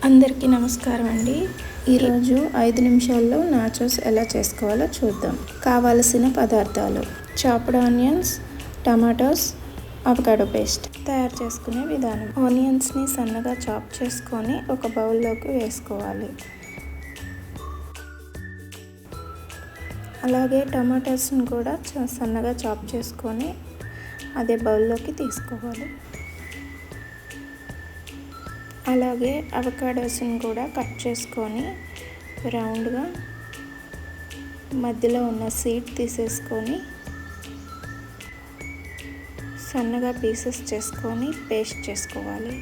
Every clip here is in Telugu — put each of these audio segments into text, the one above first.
అందరికీ నమస్కారం అండి. ఈరోజు 5 నిమిషాల్లో నాచోస్ ఎలా చేసుకోవాలో చూద్దాం. కావలసిన పదార్థాలు: chopped onions, tomatoes, avocado paste. తయారు చేసుకునే విధానం: ఆనియన్స్ని సన్నగా చాప్ చేసుకొని ఒక బౌల్లోకి వేసుకోవాలి. అలాగే టమాటోస్ని కూడా సన్నగా చాప్ చేసుకొని అదే బౌల్లోకి తీసుకోవాలి. అలాగే అవకాడోస్ని కూడా కట్ చేసుకొని రౌండ్గా మధ్యలో ఉన్న సీడ్ తీసేసుకొని సన్నగా పీసెస్ చేసుకొని పేస్ట్ చేసుకోవాలి.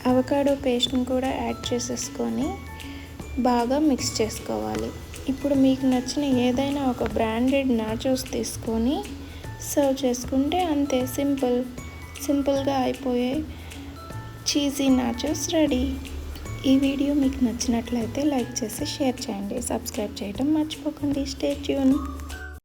అవకాడో పేస్ట్ని కూడా యాడ్ చేసేసుకొని బాగా మిక్స్ చేసుకోవాలి. ఇప్పుడు మీకు నచ్చిన ఏదైనా ఒక బ్రాండెడ్ నాచోస్ తీసుకొని సర్వ్ చేసుకుంటే అంతే, సింపుల్గా అయిపోయే చీజీ నాచోస్ రెడీ. ఈ వీడియో మీకు నచ్చినట్లయితే లైక్ చేసి షేర్ చేయండి. సబ్స్క్రైబ్ చేయడం మర్చిపోకండి. Stay tune.